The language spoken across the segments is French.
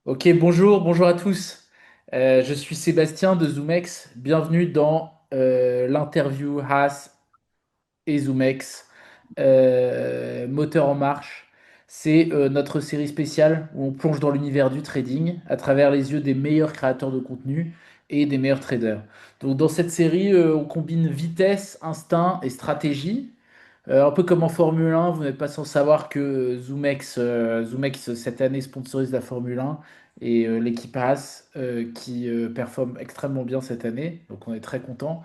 Ok, bonjour à tous. Je suis Sébastien de ZoomX. Bienvenue dans l'interview Haas et ZoomX, Moteur en marche. C'est notre série spéciale où on plonge dans l'univers du trading à travers les yeux des meilleurs créateurs de contenu et des meilleurs traders. Donc dans cette série, on combine vitesse, instinct et stratégie. Un peu comme en Formule 1, vous n'êtes pas sans savoir que ZoomX cette année sponsorise la Formule 1 et l'équipe Haas qui performe extrêmement bien cette année. Donc on est très content.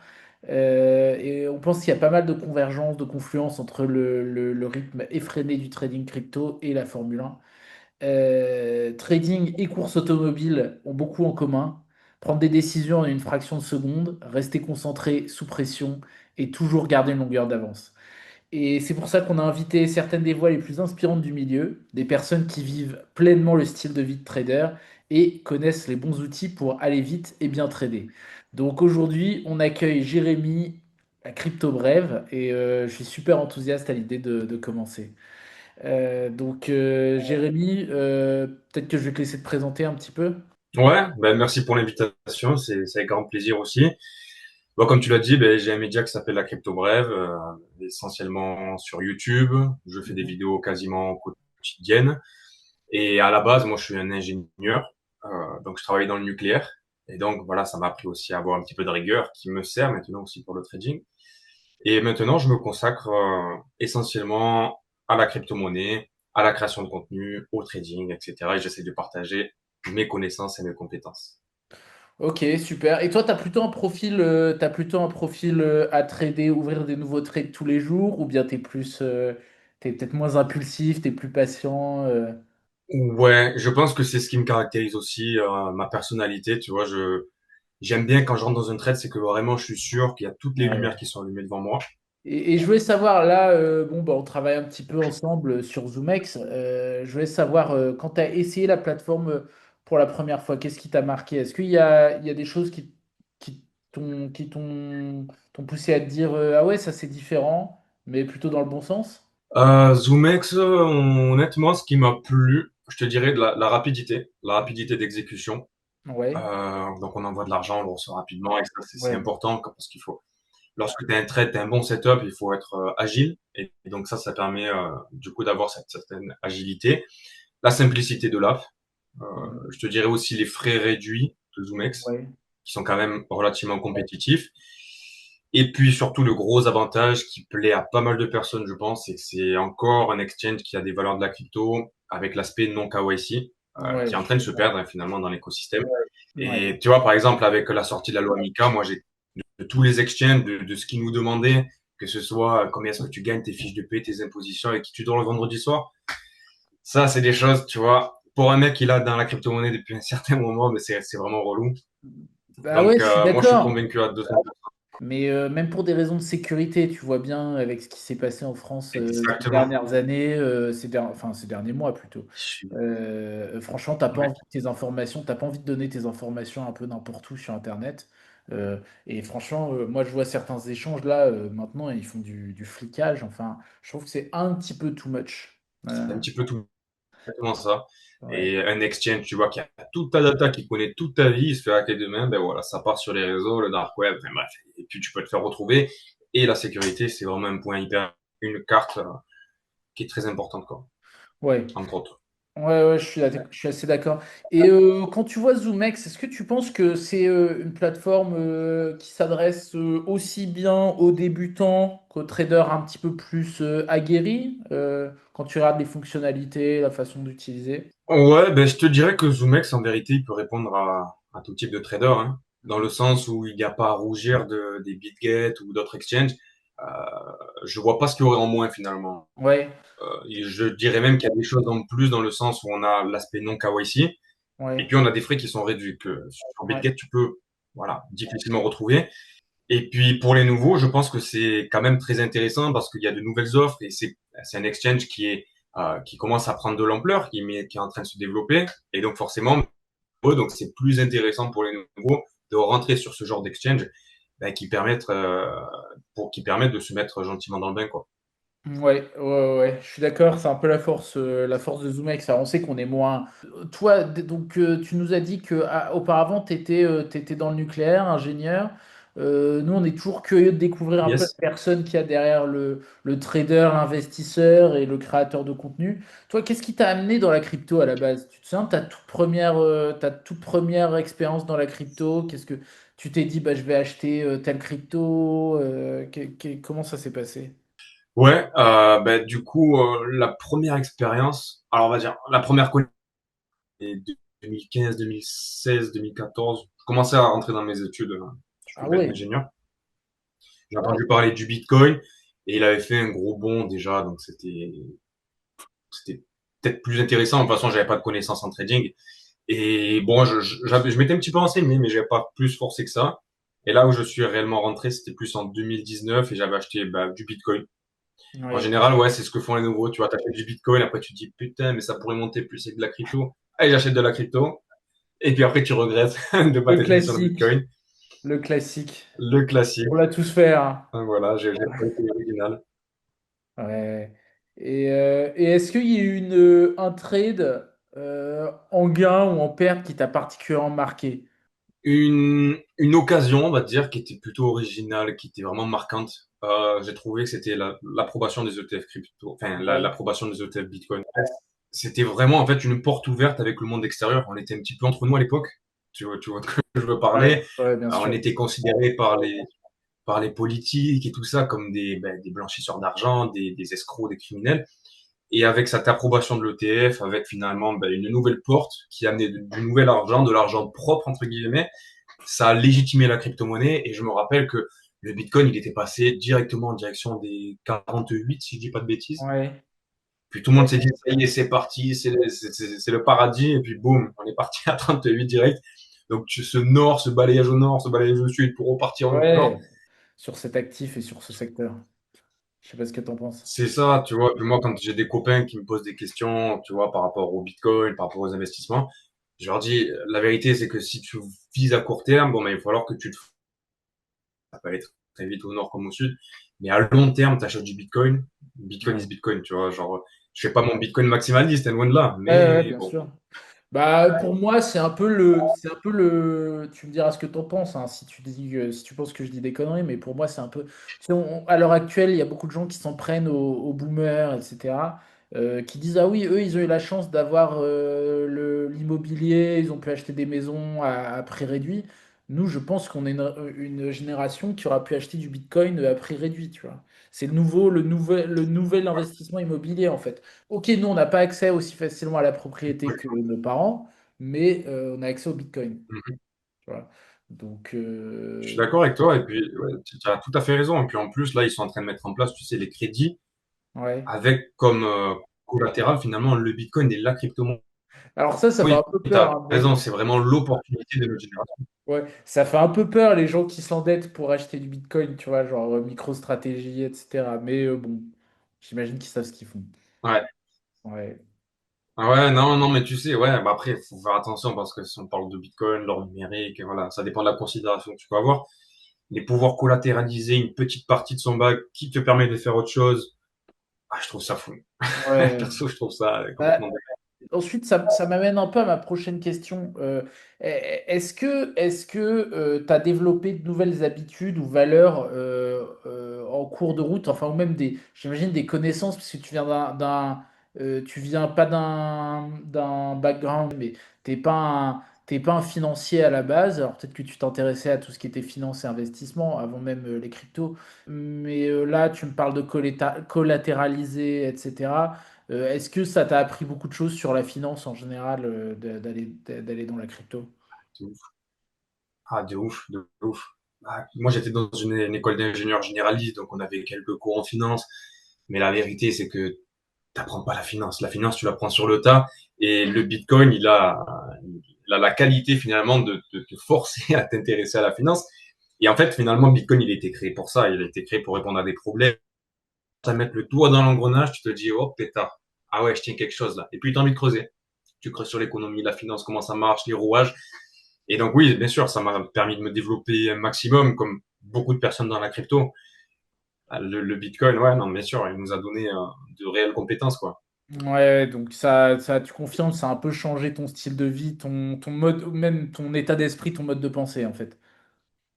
Et on pense qu'il y a pas mal de convergence, de confluence entre le rythme effréné du trading crypto et la Formule 1. Trading et course automobile ont beaucoup en commun. Prendre des décisions en une fraction de seconde, rester concentré sous pression et toujours garder une longueur d'avance. Et c'est pour ça qu'on a invité certaines des voix les plus inspirantes du milieu, des personnes qui vivent pleinement le style de vie de trader et connaissent les bons outils pour aller vite et bien trader. Donc aujourd'hui, on accueille Jérémy à Crypto Brève et je suis super enthousiaste à l'idée de commencer. Jérémy, peut-être que je vais te laisser te présenter un petit peu. Ouais, ben merci pour l'invitation, c'est avec grand plaisir aussi. Bon, comme tu l'as dit, ben, j'ai un média qui s'appelle La Crypto Brève, essentiellement sur YouTube. Je fais des Mhm. vidéos quasiment quotidiennes. Et à la base, moi, je suis un ingénieur, donc je travaille dans le nucléaire. Et donc, voilà, ça m'a appris aussi à avoir un petit peu de rigueur qui me sert maintenant aussi pour le trading. Et maintenant, je me consacre essentiellement à la crypto-monnaie, à la création de contenu, au trading, etc. Et j'essaie de partager mes connaissances et mes compétences. Ok, super. Et toi, t'as plutôt un profil à trader, ouvrir des nouveaux trades tous les jours, ou bien t'es peut-être moins impulsif, t'es plus patient. Ouais, je pense que c'est ce qui me caractérise aussi, ma personnalité, tu vois, j'aime bien quand je rentre dans un trade, c'est que vraiment je suis sûr qu'il y a toutes les Ah lumières ouais. qui sont allumées devant moi. Et je voulais savoir, là, bon, bah, on travaille un petit peu ensemble sur ZoomX. Je voulais savoir, quand tu as essayé la plateforme pour la première fois, qu'est-ce qui t'a marqué? Est-ce il y a des choses qui t'ont poussé à te dire, ah ouais, ça c'est différent, mais plutôt dans le bon sens? ZoomX, honnêtement, ce qui m'a plu, je te dirais de la rapidité d'exécution. Ouais, Donc on envoie de l'argent, on le reçoit rapidement, et ça c'est ouais, important parce qu'il faut, lorsque tu as un trade, tu as un bon setup, il faut être agile. Et donc ça permet du coup d'avoir cette certaine agilité. La simplicité de l'app. Je te dirais aussi les frais réduits de ZoomX, ouais, qui sont quand même relativement compétitifs. Et puis surtout le gros avantage qui plaît à pas mal de personnes, je pense, c'est que c'est encore un exchange qui a des valeurs de la crypto avec l'aspect non KYC, qui ouais, est en je suis train de se d'accord. perdre finalement dans l'écosystème. Ouais, Et tu vois, par exemple, avec la sortie de la loi MiCA, moi j'ai de tous les exchanges, de ce qu'ils nous demandaient, que ce soit combien est-ce que tu gagnes tes fiches de paie, tes impositions et qui tu dors le vendredi soir. Ça, c'est des choses, tu vois, pour un mec qui l'a dans la crypto-monnaie depuis un certain moment, mais c'est vraiment relou. bah ouais, Donc, je suis moi, je suis d'accord. convaincu à 200%. Mais même pour des raisons de sécurité, tu vois bien avec ce qui s'est passé en France ces Exactement. dernières années, enfin ces derniers mois plutôt. Je suis- Franchement, t'as pas ouais. envie de tes informations, t'as pas envie de donner tes informations un peu n'importe où sur Internet. Euh, et franchement, moi je vois certains échanges là, maintenant, ils font du flicage. Enfin, je trouve que c'est un petit peu too much. C'est un petit peu tout exactement ça. Ouais. Et un exchange, tu vois, qui a toute ta data, qui connaît toute ta vie, il se fait hacker demain, ben voilà, ça part sur les réseaux, le dark web, enfin bref. Et puis, tu peux te faire retrouver. Et la sécurité, c'est vraiment un point hyper, une carte qui est très importante, quoi, Ouais. entre autres. Ouais, je suis assez d'accord. Et quand tu vois ZoomX, est-ce que tu penses que c'est une plateforme qui s'adresse aussi bien aux débutants qu'aux traders un petit peu plus aguerris quand tu regardes les fonctionnalités, la façon d'utiliser? Ouais, ben je te dirais que ZoomX, en vérité, il peut répondre à tout type de trader, hein, dans le Mhm. sens où il n'y a pas à rougir des BitGet ou d'autres exchanges. Euh, je vois pas ce qu'il y aurait en moins finalement. Ouais, Et je dirais même qu'il y a des choses en plus dans le sens où on a l'aspect non KYC et ouais, puis on a des frais qui sont réduits que sur ouais, BitGet tu peux voilà difficilement retrouver. Et puis pour les nouveaux, je pense que c'est quand même très intéressant parce qu'il y a de nouvelles offres et c'est un exchange qui commence à prendre de l'ampleur, qui est en train de se développer et donc forcément donc c'est plus intéressant pour les nouveaux de rentrer sur ce genre d'exchange ben, qui permettent de se mettre gentiment dans le bain quoi. Ouais, ouais, ouais, je suis d'accord, c'est un peu la force de ZoomX. Alors, on sait qu'on est moins. Toi, donc, tu nous as dit que auparavant, tu étais, dans le nucléaire, ingénieur. Nous, on est toujours curieux de découvrir un peu Yes. la personne qui a derrière le trader, l'investisseur et le créateur de contenu. Toi, qu'est-ce qui t'a amené dans la crypto à la base? Tu te souviens de ta toute première expérience dans la crypto? Qu'est-ce que tu t'es dit, bah, je vais acheter telle crypto? Comment ça s'est passé? Ouais, du coup, la première expérience, alors on va dire, la première connue, c'est 2015, 2016, 2014. Je commençais à rentrer dans mes études, je Ah voulais être ouais. ingénieur. J'ai entendu parler du Bitcoin et il avait fait un gros bond déjà, donc c'était peut-être plus intéressant. De toute façon, j'avais pas de connaissances en trading. Et bon, je m'étais un petit peu renseigné, mais j'avais pas plus forcé que ça. Et là où je suis réellement rentré, c'était plus en 2019 et j'avais acheté du Bitcoin. En Oui. général, ouais, c'est ce que font les nouveaux. Tu vois, t'achètes du Bitcoin, après tu te dis putain, mais ça pourrait monter plus avec de la crypto. Allez, j'achète de la crypto. Et puis après, tu regrettes de pas Le t'être mis sur le classique. Bitcoin. Le classique. Le On classique. l'a tous fait, hein. Donc voilà, j'ai pas été original. Ouais. Et est-ce qu'il y a eu un trade en gain ou en perte qui t'a particulièrement marqué? Une occasion, on va dire, qui était plutôt originale, qui était vraiment marquante. J'ai trouvé que c'était l'approbation des ETF crypto, enfin Ouais. l'approbation des ETF Bitcoin. C'était vraiment en fait une porte ouverte avec le monde extérieur. On était un petit peu entre nous à l'époque. Tu vois de quoi je veux Ouais, parler. ouais, bien On sûr. était considérés par les politiques et tout ça comme des blanchisseurs d'argent, des escrocs, des criminels. Et avec cette approbation de l'ETF, avec finalement une nouvelle porte qui amenait du nouvel argent, de l'argent propre entre guillemets, ça a légitimé la crypto-monnaie. Et je me rappelle que le Bitcoin, il était passé directement en direction des 48, si je dis pas de bêtises. Ouais. Puis tout le monde s'est dit, ça y est, c'est parti, c'est le paradis. Et puis boum, on est parti à 38 direct. Donc ce nord, ce balayage au nord, ce balayage au sud pour repartir au nord. Ouais. Sur cet actif et sur ce secteur. Je sais pas ce que t'en penses. C'est ça, tu vois. Puis moi, quand j'ai des copains qui me posent des questions, tu vois, par rapport au Bitcoin, par rapport aux investissements, je leur dis, la vérité, c'est que si tu vises à court terme, bon, ben, il va falloir que ça peut être très vite au nord comme au sud, mais à long terme, tu achètes du Bitcoin. Bitcoin is Ouais. Bitcoin, tu vois. Genre, je fais pas mon Bitcoin maximaliste, loin de là, Ouais, ouais, mais bien bon. sûr. Bah, pour moi, tu me diras ce que t'en penses, hein, si tu penses que je dis des conneries, mais pour moi, c'est un peu, tu sais, à l'heure actuelle, il y a beaucoup de gens qui s'en prennent aux boomers, etc., qui disent, ah oui, eux, ils ont eu la chance d'avoir l'immobilier, ils ont pu acheter des maisons à prix réduit. Nous, je pense qu'on est une génération qui aura pu acheter du Bitcoin à prix réduit, tu vois. C'est le nouvel investissement immobilier, en fait. Ok, nous, on n'a pas accès aussi facilement à la propriété que nos parents, mais on a accès au Bitcoin. Mhm. Tu vois. Donc, Je suis d'accord avec toi, et puis ouais, tu as tout à fait raison. Et puis en plus, là, ils sont en train de mettre en place, tu sais, les crédits ouais. avec comme collatéral finalement le Bitcoin et la crypto-monnaie. Alors ça fait un Oui, peu tu peur, as hein, raison, c'est vraiment l'opportunité de notre génération. ouais, ça fait un peu peur les gens qui s'endettent pour acheter du Bitcoin, tu vois, genre MicroStratégie, etc. Mais bon, j'imagine qu'ils savent ce qu'ils font. Ouais. Ouais, Ah ouais, non, non, mais tu sais, ouais, après, il faut faire attention parce que si on parle de Bitcoin, l'or numérique, et voilà, ça dépend de la considération que tu peux avoir. Mais pouvoir collatéraliser une petite partie de son bac qui te permet de faire autre chose, ah, je trouve ça fou. ouais. Perso, je trouve ça Bah, complètement dingue. ensuite, ça m'amène un peu à ma prochaine question. Est-ce que tu as développé de nouvelles habitudes ou valeurs en cours de route, enfin, ou même j'imagine des connaissances, parce que tu viens pas d'un background, mais t'es pas un financier à la base. Alors peut-être que tu t'intéressais à tout ce qui était finance et investissement avant même les cryptos, mais là, tu me parles de collatéraliser, etc. Est-ce que ça t'a appris beaucoup de choses sur la finance en général, d'aller dans la crypto? De ouf. Ah, de ouf, de ouf. Ah, moi, j'étais dans une école d'ingénieur généraliste, donc on avait quelques cours en finance. Mais la vérité, c'est que t'apprends pas la finance. La finance, tu l'apprends sur le tas. Et le Bitcoin, il a la qualité finalement de te forcer à t'intéresser à la finance. Et en fait, finalement, Bitcoin, il a été créé pour ça. Il a été créé pour répondre à des problèmes. À mettre le doigt dans l'engrenage, tu te dis, oh pétard. Ah ouais, je tiens quelque chose là. Et puis, tu as envie de creuser. Tu creuses sur l'économie, la finance, comment ça marche, les rouages. Et donc, oui, bien sûr, ça m'a permis de me développer un maximum, comme beaucoup de personnes dans la crypto. Le Bitcoin, ouais, non, bien sûr, il nous a donné de réelles compétences, quoi. Ouais, donc ça, tu confirmes, ça a un peu changé ton style de vie, ton mode, même ton état d'esprit, ton mode de pensée, en fait,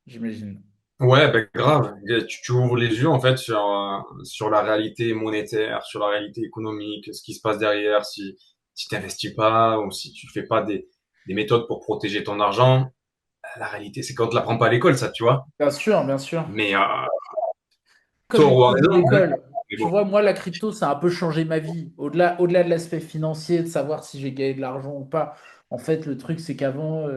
j'imagine. Ouais, ben grave. Tu ouvres les yeux en fait sur la réalité monétaire, sur la réalité économique, ce qui se passe derrière, si t'investis pas ou si tu fais pas des méthodes pour protéger ton argent. La réalité, c'est quand on te l'apprend pas à l'école, ça, tu vois. Bien sûr, bien sûr. Mais Comme tort les ou à produits raison, hein. d'école. Mais Tu bon. vois, moi, la crypto, ça a un peu changé ma vie. Au-delà de l'aspect financier, de savoir si j'ai gagné de l'argent ou pas. En fait, le truc, c'est qu'avant,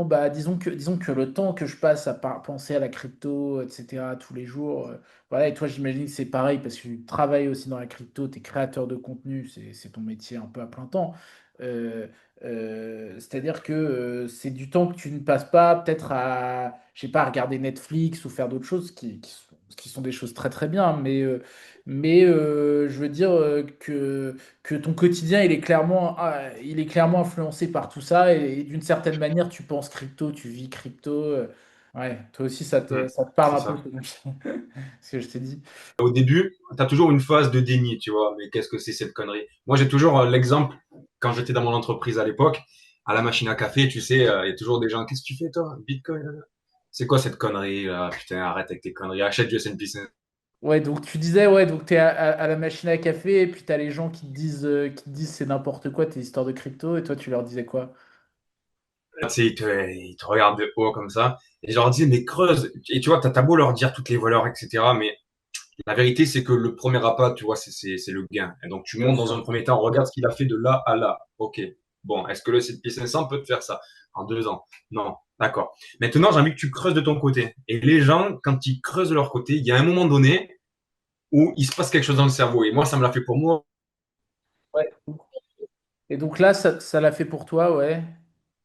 bah, disons que le temps que je passe à penser à la crypto, etc., tous les jours, voilà, et toi, j'imagine que c'est pareil parce que tu travailles aussi dans la crypto, tu es créateur de contenu, c'est ton métier un peu à plein temps. Euh, c'est-à-dire que c'est du temps que tu ne passes pas peut-être à, je sais pas, à regarder Netflix ou faire d'autres choses qui sont des choses très très bien, mais je veux dire que ton quotidien il est clairement influencé par tout ça et d'une certaine manière tu penses crypto, tu vis crypto. Ouais, toi aussi ça te, Hmm, ça te parle c'est un peu ça. ce que je t'ai dit. Au début, t'as toujours une phase de déni, tu vois. Mais qu'est-ce que c'est cette connerie? Moi, j'ai toujours l'exemple quand j'étais dans mon entreprise à l'époque, à la machine à café, tu sais, il y a toujours des gens. Qu'est-ce que tu fais toi? Bitcoin? C'est quoi cette connerie là? Putain, arrête avec tes conneries. Achète du S&P 500. Ouais, donc tu disais, ouais, donc tu es à la machine à café et puis tu as les gens qui te disent c'est n'importe quoi tes histoires de crypto et toi tu leur disais quoi? Tu sais, ils te regardent de haut comme ça. Et je leur dis, mais creuse. Et tu vois, t'as beau leur dire toutes les valeurs, etc. Mais la vérité, c'est que le premier appât, tu vois, c'est le gain. Et donc, tu Bien montes dans un sûr. premier temps, regarde ce qu'il a fait de là à là. OK. Bon, est-ce que le S&P 500 peut te faire ça en 2 ans? Non. D'accord. Maintenant, j'ai envie que tu creuses de ton côté. Et les gens, quand ils creusent de leur côté, il y a un moment donné où il se passe quelque chose dans le cerveau. Et moi, ça me l'a fait pour moi. Ouais. Et donc là, ça l'a fait pour toi, ouais.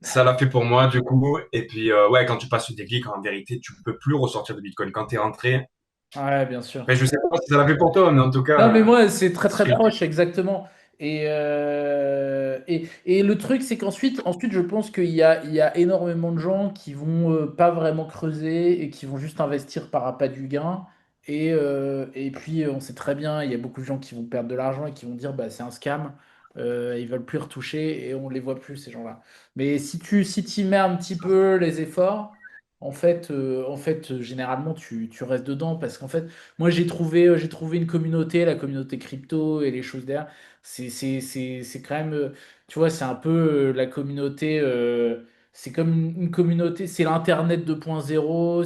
Ça l'a fait pour moi, du coup. Et puis, ouais, quand tu passes le déclic, en vérité, tu peux plus ressortir de Bitcoin. Quand tu es rentré, Ouais, bien sûr. ben, je sais pas si ça l'a fait pour toi, mais en tout Non, mais cas, moi, c'est très ce très que proche, exactement. Et le truc, c'est qu'ensuite, je pense qu'il y a énormément de gens qui vont pas vraiment creuser et qui vont juste investir par appât du gain. Et puis, on sait très bien, il y a beaucoup de gens qui vont perdre de l'argent et qui vont dire, bah, c'est un scam, ils veulent plus retoucher et on les voit plus, ces gens-là. Mais si tu mets un petit peu les efforts, généralement, tu restes dedans parce qu'en fait, moi, j'ai trouvé une communauté, la communauté crypto et les choses derrière. C'est quand même, tu vois, c'est un peu la communauté, c'est comme une communauté, c'est l'Internet 2.0,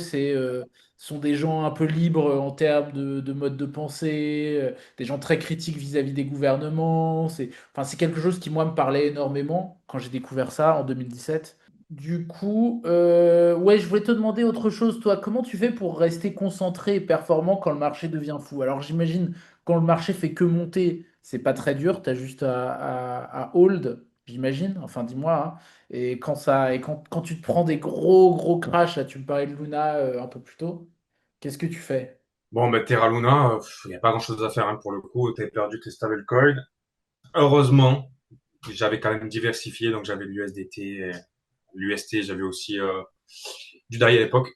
sont des gens un peu libres en termes de mode de pensée, des gens très critiques vis-à-vis des gouvernements. Enfin, c'est quelque chose qui, moi, me parlait énormément quand j'ai découvert ça en 2017. Du coup, ouais, je voulais te demander autre chose, toi. Comment tu fais pour rester concentré et performant quand le marché devient fou? Alors, j'imagine, quand le marché fait que monter, c'est pas très dur, tu as juste à hold, j'imagine. Enfin, dis-moi, hein. Et quand tu te prends des gros, gros crashs, là, tu me parlais de Luna un peu plus tôt, qu'est-ce que tu fais? bon, ben, Terra Luna, il n'y a pas grand-chose à faire hein, pour le coup. Tu perdu tes stablecoins. Heureusement, j'avais quand même diversifié, donc j'avais l'USDT, l'UST, j'avais aussi du DAI à l'époque.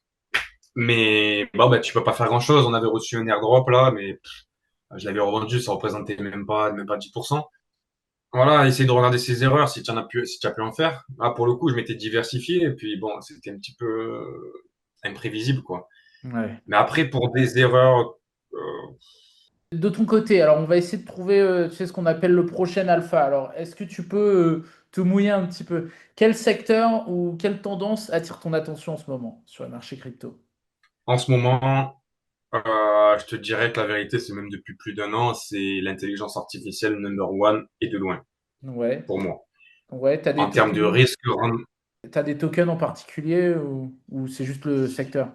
Mais bon, ben, tu peux pas faire grand-chose. On avait reçu un airdrop là, mais je l'avais revendu, ça représentait même pas 10%. Voilà, essayer de regarder ses erreurs si tu en as pu, si tu as pu en faire. Là, pour le coup, je m'étais diversifié et puis bon, c'était un petit peu imprévisible, quoi. Ouais. Mais après, pour des erreurs, euh, De ton côté, alors on va essayer de trouver, tu sais, ce qu'on appelle le prochain alpha. Alors, est-ce que tu peux te mouiller un petit peu? Quel secteur ou quelle tendance attire ton attention en ce moment sur le marché crypto? en ce moment, je te dirais que la vérité, c'est même depuis plus d'un an, c'est l'intelligence artificielle number one et de loin, Ouais, pour moi. ouais, En termes de risque, t'as des tokens en particulier ou c'est juste le secteur?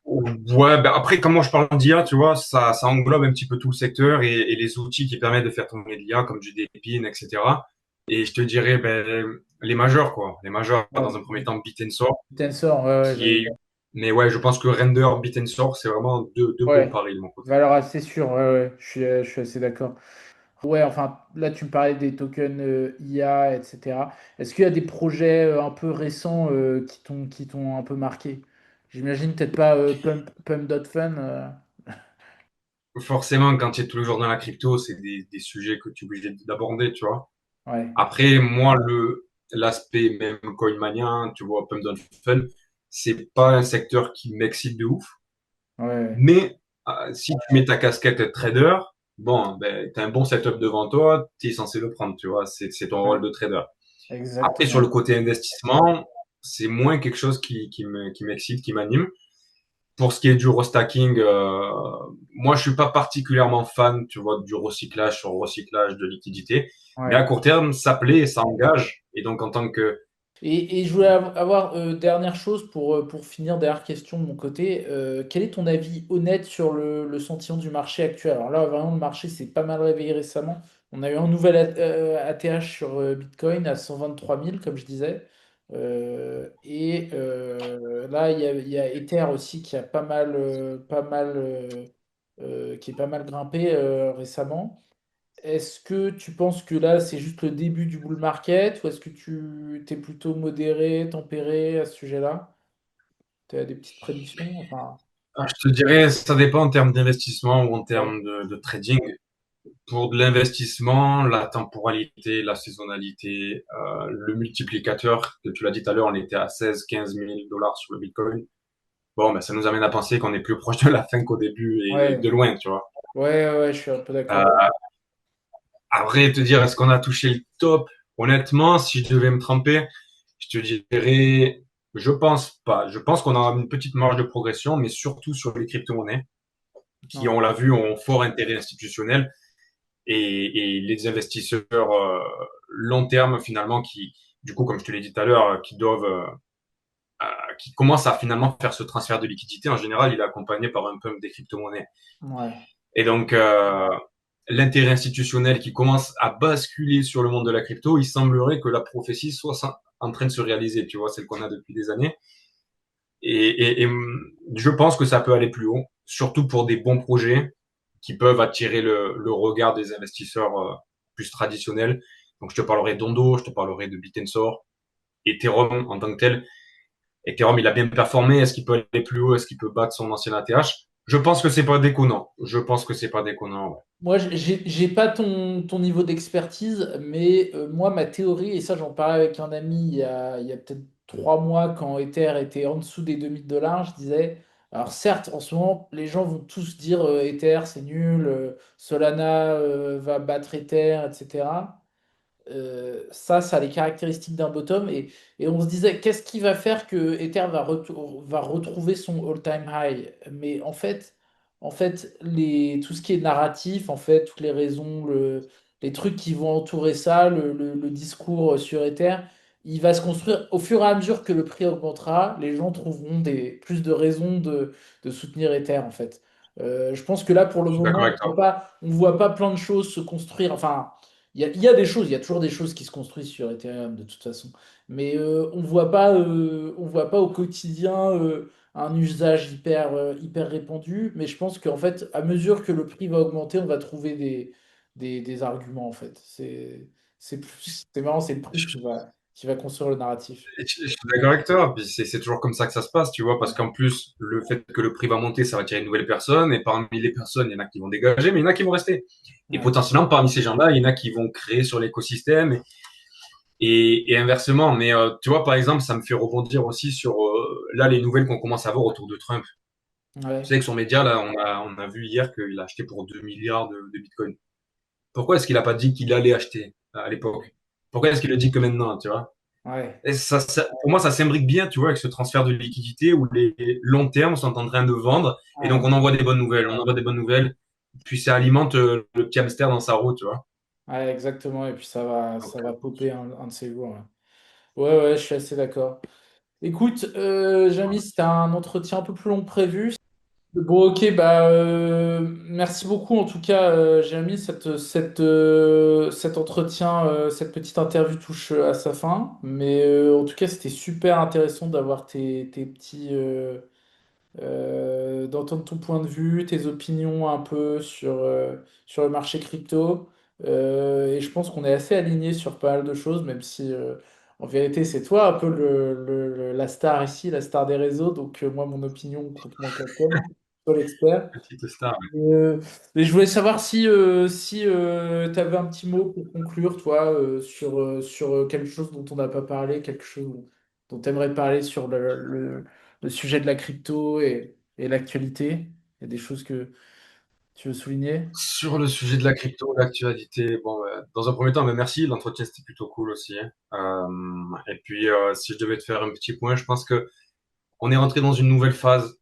ouais, ben après, comment je parle d'IA, tu vois, ça englobe un petit peu tout le secteur et les outils qui permettent de faire tourner l'IA, comme du Depin, etc. Et je te dirais, ben, les majeurs, quoi. Les majeurs, Ouais, dans un premier temps, Bit Tensor, ouais, ouais, qui est, mais ouais, je pense que Render, Bit c'est vraiment deux bons ouais. paris de mon côté. Valeur assez sûre, ouais, ouais, je suis assez d'accord. Ouais, enfin, là, tu me parlais des tokens IA, etc. Est-ce qu'il y a des projets un peu récents qui t'ont un peu marqué? J'imagine peut-être pas Pump.Fun. forcément, quand tu es tous les jours dans la crypto, c'est des sujets que tu es obligé d'aborder, tu vois. Ouais, Après, moi, l'aspect même CoinMania, tu vois, Pump and Fun, c'est pas un secteur qui m'excite de ouf. ouais, Mais si tu mets ta casquette trader, bon, ben, tu as un bon setup devant toi, tu es censé le prendre, tu vois, c'est ton rôle ouais, de trader. Après, sur le exactement. côté investissement, c'est moins quelque chose qui m'excite, qui m'anime. Pour ce qui est du restacking, moi, je suis pas particulièrement fan, tu vois, du recyclage sur recyclage de liquidité. Mais à Ouais. court terme, ça plaît et ça engage. Et donc, en tant que... Et je voulais avoir dernière chose pour finir, dernière question de mon côté. Quel est ton avis honnête sur le sentiment du marché actuel? Alors là, vraiment, le marché s'est pas mal réveillé récemment. On a eu un nouvel ATH sur Bitcoin à 123 000, comme je disais. Là, il y a Ether aussi qui a qui est pas mal grimpé récemment. Est-ce que tu penses que là, c'est juste le début du bull market ou est-ce que tu es plutôt modéré, tempéré à ce sujet-là? Tu as des petites prédictions? Enfin, Je te dirais, ça dépend en termes d'investissement ou en ouais, termes de trading. Pour de l'investissement, la temporalité, la saisonnalité, le multiplicateur, que tu l'as dit tout à l'heure, on était à 16 15 000 dollars sur le Bitcoin. Bon, ben, ça nous amène à penser qu'on est plus proche de la fin qu'au début et ouais, de loin, tu vois. ouais, je suis un peu d'accord. Euh, Après, te dire, est-ce qu'on a touché le top? Honnêtement, si je devais me tremper, je te dirais, je pense pas. Je pense qu'on a une petite marge de progression, mais surtout sur les crypto-monnaies, qui, Ouais, on l'a vu, ont fort intérêt institutionnel et les investisseurs long terme, finalement, qui, du coup, comme je te l'ai dit tout à l'heure, qui commencent à finalement faire ce transfert de liquidité. En général, il est accompagné par un pump des crypto-monnaies. ouais, Et donc, l'intérêt institutionnel qui commence à basculer sur le monde de la crypto, il semblerait que la prophétie soit en train de se réaliser, tu vois, celle qu'on a depuis des années. Et je pense que ça peut aller plus haut, surtout pour des bons projets qui peuvent attirer le regard des investisseurs plus traditionnels. Donc, je te parlerai d'Ondo, je te parlerai de Bitensor, Ethereum en tant que tel. Ethereum, il a bien performé. Est-ce qu'il peut aller plus haut? Est-ce qu'il peut battre son ancien ATH? Je pense que c'est pas déconnant. Je pense que c'est pas déconnant. Ouais. moi, j'ai pas ton niveau d'expertise, mais moi, ma théorie, et ça, j'en parlais avec un ami il y a peut-être 3 mois quand Ether était en dessous des 2000 dollars, je disais, alors certes, en ce moment, les gens vont tous dire Ether, c'est nul, Solana va battre Ether, etc. Ça a les caractéristiques d'un bottom. Et on se disait, qu'est-ce qui va faire que Ether va retrouver son all-time high? Mais en fait tout ce qui est narratif, en fait, toutes les raisons, les trucs qui vont entourer ça, le discours sur Ether, il va se construire au fur et à mesure que le prix augmentera. Les gens trouveront plus de raisons de soutenir Ether, en fait. Je pense que là, pour le Je suis d'accord moment, avec toi. on voit pas plein de choses se construire. Enfin, il y a des choses, il y a toujours des choses qui se construisent sur Ethereum de toute façon. Mais on voit pas au quotidien un usage hyper répandu. Mais je pense qu'en fait, à mesure que le prix va augmenter, on va trouver des arguments en fait. C'est marrant, c'est le prix qui va construire le narratif. Je suis d'accord avec toi. Puis c'est toujours comme ça que ça se passe, tu vois, parce qu'en plus, le fait que le prix va monter, ça va attirer de nouvelles personnes. Et parmi les personnes, il y en a qui vont dégager, mais il y en a qui vont rester. Et Ouais, potentiellement, parmi ces gens-là, il y en a qui vont créer sur l'écosystème et inversement. Mais tu vois, par exemple, ça me fait rebondir aussi sur là les nouvelles qu'on commence à voir autour de Trump. Tu sais ouais, que son média, là, on a vu hier qu'il a acheté pour 2 milliards de Bitcoin. Pourquoi est-ce qu'il a pas dit qu'il allait acheter à l'époque? Pourquoi est-ce qu'il le dit que maintenant, tu vois? ouais, Et pour moi, ça s'imbrique bien, tu vois, avec ce transfert de liquidité où les longs termes sont en train de vendre et donc ouais, on envoie des bonnes nouvelles, on envoie des bonnes nouvelles, puis ça alimente le petit hamster dans sa roue, tu vois. ouais, exactement. Et puis ça va, Donc, ça va popper un de ces jours. Ouais, ouais, je suis assez d'accord. Écoute, Jamy, c'était un entretien un peu plus long que prévu. Bon, ok, bah, merci beaucoup en tout cas, Jérémy. Cet entretien, cette petite interview touche à sa fin. Mais en tout cas, c'était super intéressant d'avoir tes petits, d'entendre ton point de vue, tes opinions un peu sur le marché crypto. Et je pense qu'on est assez alignés sur pas mal de choses, même si en vérité, c'est toi un peu la star ici, la star des réseaux. Donc, moi, mon opinion compte moins que la tienne. toi l'expert. Petite star. Euh, mais je voulais savoir si tu avais un petit mot pour conclure, toi, sur quelque chose dont on n'a pas parlé, quelque chose dont tu aimerais parler sur le sujet de la crypto et l'actualité. Il y a des choses que tu veux souligner? Sur le sujet de la crypto, l'actualité, bon, dans un premier temps, merci, l'entretien c'était plutôt cool aussi, hein. Et puis, si je devais te faire un petit point, je pense que on est rentré dans une nouvelle phase,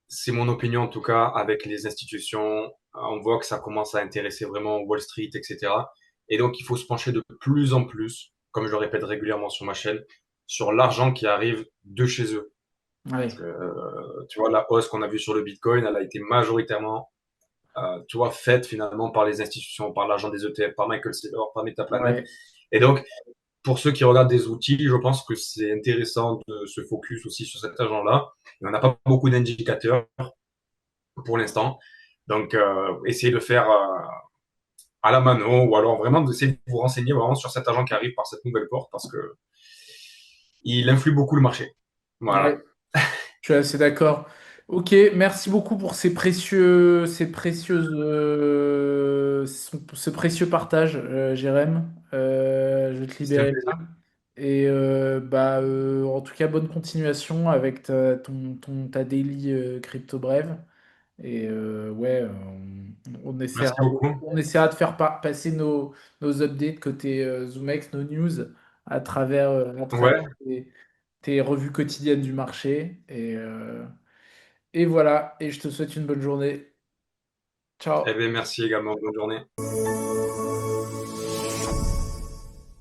c'est mon opinion en tout cas, avec les institutions. On voit que ça commence à intéresser vraiment Wall Street, etc. Et donc, il faut se pencher de plus en plus, comme je le répète régulièrement sur ma chaîne, sur l'argent qui arrive de chez eux. Parce Ouais, que, tu vois, la hausse qu'on a vue sur le Bitcoin, elle a été majoritairement tu vois, faite finalement par les institutions, par l'argent des ETF, par Michael Saylor, par Metaplanet. ouais, Et donc, pour ceux qui regardent des outils, je pense que c'est intéressant de se focus aussi sur cet argent-là. On n'a pas beaucoup d'indicateurs pour l'instant. Donc, essayez de faire à la mano ou alors vraiment d'essayer de vous renseigner vraiment sur cet argent qui arrive par cette nouvelle porte parce que il influe beaucoup le marché. ouais. Voilà. Je suis assez d'accord. Ok, merci beaucoup pour ce précieux partage, Jérém. Je vais te C'était un libérer plaisir. là. Et en tout cas, bonne continuation avec ta daily crypto brève. Et ouais, Merci beaucoup. on essaiera de faire passer nos updates côté ZoomX, nos news, à travers Ouais. tes revues quotidiennes du marché. Et voilà, et je te souhaite une bonne journée. Eh Ciao. bien, merci également. Bonne journée.